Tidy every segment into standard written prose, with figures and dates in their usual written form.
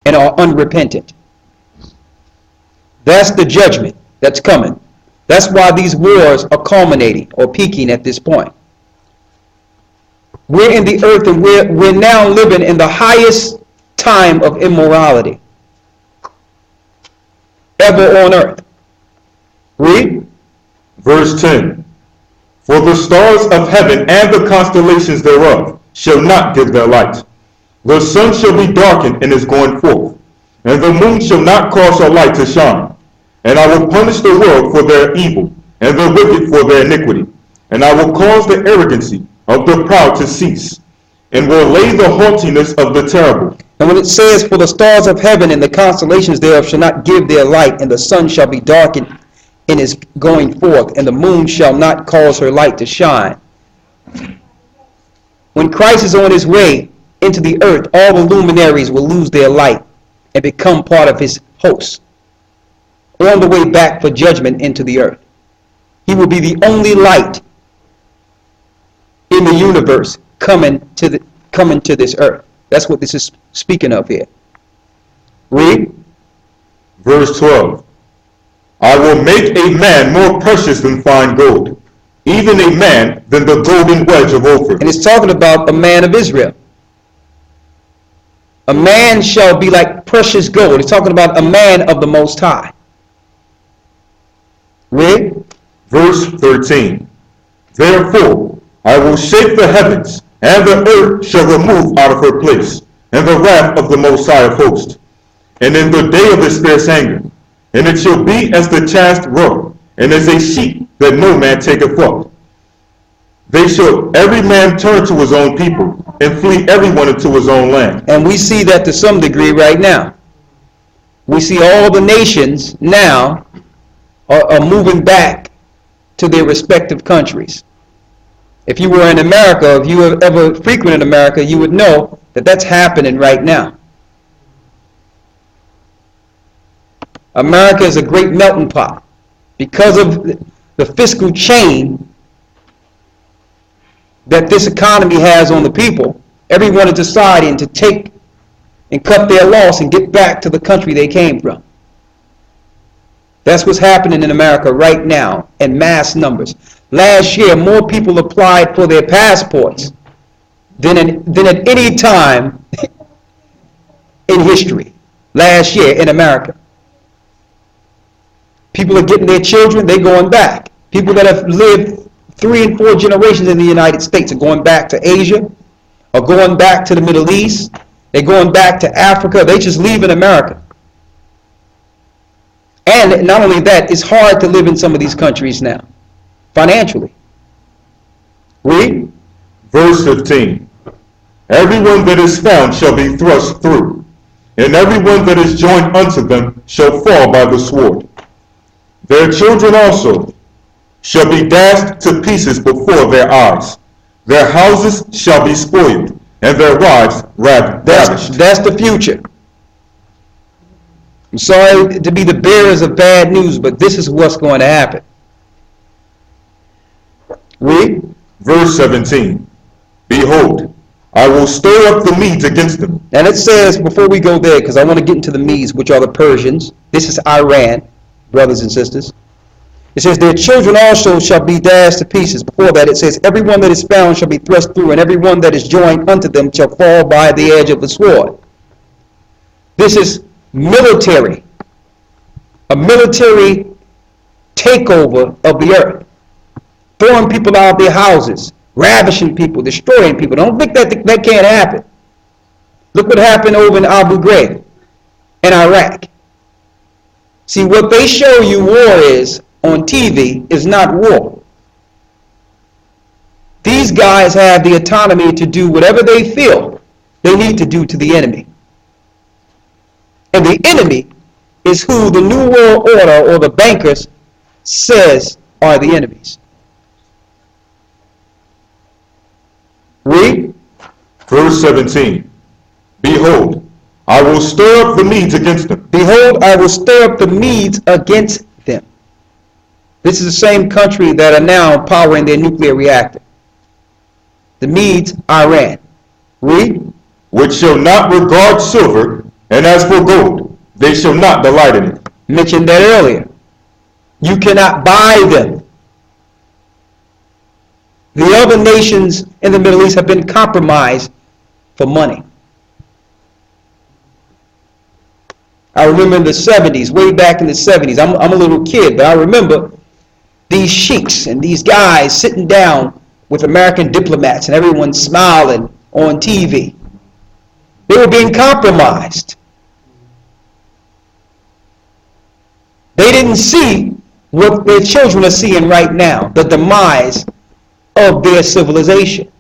and are unrepentant. That's the judgment that's coming. That's why these wars are culminating or peaking at this point. We're in the earth, and we're now living in the highest time of immorality ever on earth. Read. Verse 10. For the stars of heaven and the constellations thereof shall not give their light. The sun shall be darkened in his going forth, and the moon shall not cause her light to shine. And I will punish the world for their evil, and the wicked for their iniquity. And I will cause the arrogancy of the proud to cease, and will lay the haughtiness of the terrible. And when it says, for the stars of heaven and the constellations thereof shall not give their light, and the sun shall be darkened in his going forth, and the moon shall not cause her light to shine. When Christ is on his way into the earth, all the luminaries will lose their light and become part of his host, on the way back for judgment into the earth. He will be the only light in the universe coming to this earth. That's what this is speaking of here. Read. Verse 12. I will make a man more precious than fine gold, even a man than the golden wedge of Ophir. And it's talking about a man of Israel. A man shall be like precious gold. It's talking about a man of the Most High. Read. Verse 13. Therefore I will shake the heavens, and the earth shall remove out of her place, and the wrath of the Most High of hosts, and in the day of his fierce anger. And it shall be as the chaste roe, and as a sheep that no man taketh up. They shall every man turn to his own people, and flee everyone into his own land. And we see that to some degree right now. We see all the nations now are moving back to their respective countries. If you were in America, if you have ever frequented America, you would know that that's happening right now. America is a great melting pot. Because of the fiscal chain that this economy has on the people, everyone is deciding to take and cut their loss and get back to the country they came from. That's what's happening in America right now in mass numbers. Last year, more people applied for their passports than at any time in history. Last year in America. People are getting their children, they're going back. People that have lived 3 and 4 generations in the United States are going back to Asia, or going back to the Middle East, they're going back to Africa, they just leave in America. And not only that, it's hard to live in some of these countries now, financially. Read. Verse 15. Everyone that is found shall be thrust through, and everyone that is joined unto them shall fall by the sword. Their children also shall be dashed to pieces before their eyes. Their houses shall be spoiled, and their wives ravished. That's the future. I'm sorry to be the bearers of bad news, but this is what's going to happen. Read. Verse 17. Behold, I will stir up the Medes against them. And it says, before we go there, because I want to get into the Medes, which are the Persians. This is Iran, brothers and sisters. It says, their children also shall be dashed to pieces. Before that, it says, everyone that is found shall be thrust through, and everyone that is joined unto them shall fall by the edge of the sword. This is military. A military takeover of the earth. Throwing people out of their houses. Ravishing people. Destroying people. Don't think that can't happen. Look what happened over in Abu Ghraib in Iraq. See, what they show you war is on TV is not war. These guys have the autonomy to do whatever they feel they need to do to the enemy. And the enemy is who the New World Order or the bankers says are the enemies. Read. Verse 17. Behold, I will stir up the Medes against them. Behold, I will stir up the Medes against them. This is the same country that are now powering their nuclear reactor. The Medes, Iran. Read. Which shall not regard silver, And as for gold, they shall not delight in it. Mentioned that earlier. You cannot buy them. The other nations in the Middle East have been compromised for money. I remember in the 70s, way back in the 70s, I'm a little kid, but I remember these sheiks and these guys sitting down with American diplomats and everyone smiling on TV. They were being compromised. They didn't see what their children are seeing right now, the demise of their civilization.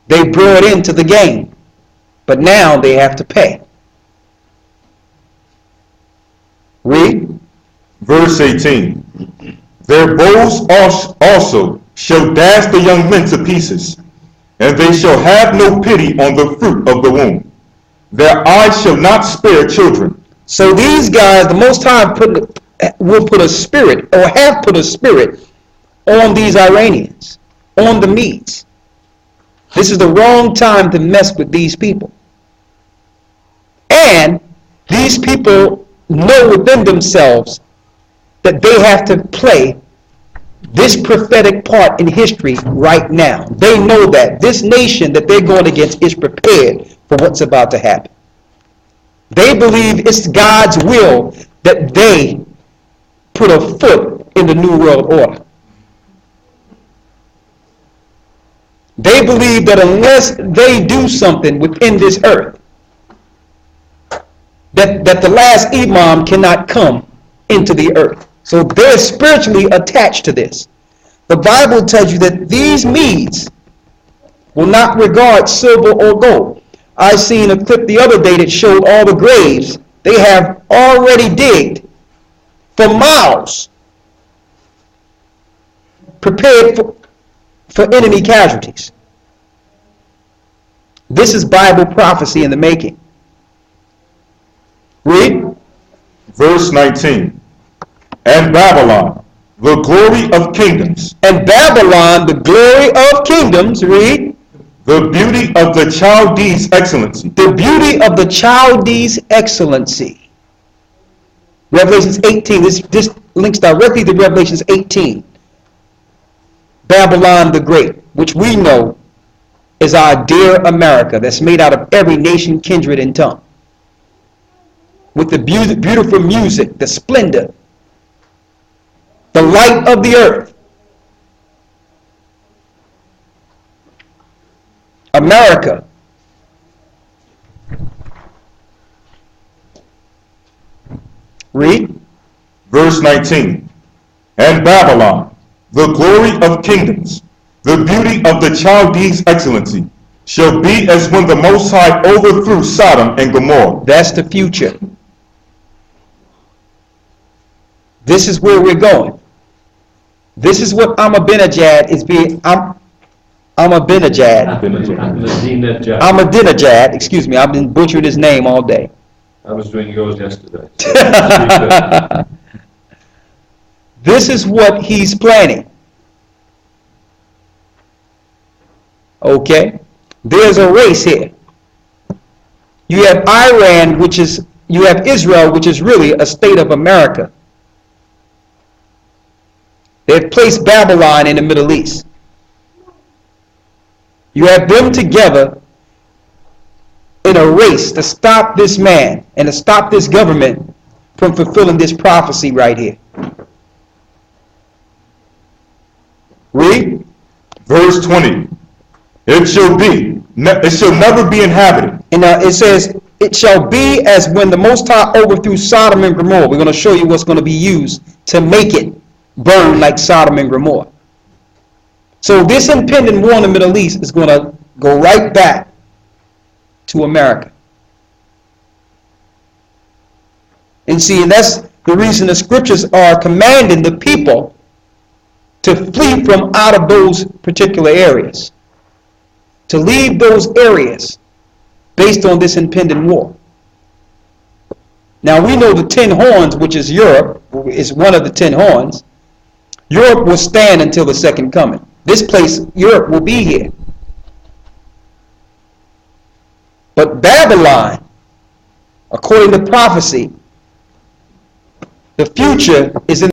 They brought into the game, but now they have to pay. Read. Verse 18. Their bows also shall dash the young men to pieces, and they shall have no pity on the fruit of the womb. Their eyes shall not spare children. So these guys, the Most High will put a spirit, or have put a spirit, on these Iranians, on the Medes. This is the wrong time to mess with these people. And these people know within themselves that they have to play this prophetic part in history right now. They know that this nation that they're going against is prepared for what's about to happen. They believe it's God's will that they put a foot in the New World Order. They believe that unless they do something within this earth, that the last Imam cannot come into the earth. So they're spiritually attached to this. The Bible tells you that these Medes will not regard silver or gold. I seen a clip the other day that showed all the graves they have already digged for miles, prepared for enemy casualties. This is Bible prophecy in the making. Read. Verse 19. And Babylon, the glory of kingdoms. And Babylon, the glory of kingdoms. Read. The beauty of the Chaldees' excellency. The beauty of the Chaldees' excellency. Revelations 18. This links directly to Revelations 18. Babylon the Great, which we know is our dear America, that's made out of every nation, kindred, and tongue. With the beautiful music, the splendor, the light of the earth. America. Read. Verse 19. And Babylon, the glory of kingdoms, the beauty of the Chaldees' excellency, shall be as when the Most High overthrew Sodom and Gomorrah. That's the future. This is where we're going. This is what Ahmadinejad is being. Ahmadinejad, excuse me, I've been butchering his name all day. I was doing yours yesterday. This is what he's planning. Okay? There's a race here. You have Iran, you have Israel, which is really a state of America. They've placed Babylon in the Middle East. You have them together in a race to stop this man and to stop this government from fulfilling this prophecy right here. Read. Verse 20. It shall never be inhabited. And it says, it shall be as when the Most High overthrew Sodom and Gomorrah. We're going to show you what's going to be used to make it burn like Sodom and Gomorrah. So this impending war in the Middle East is going to go right back to America. And see, and that's the reason the scriptures are commanding the people to flee from out of those particular areas, to leave those areas based on this impending war. Now we know the 10 horns, which is Europe, is one of the 10 horns. Europe will stand until the second coming. This place, Europe, will be here. But Babylon, according to prophecy, the future is in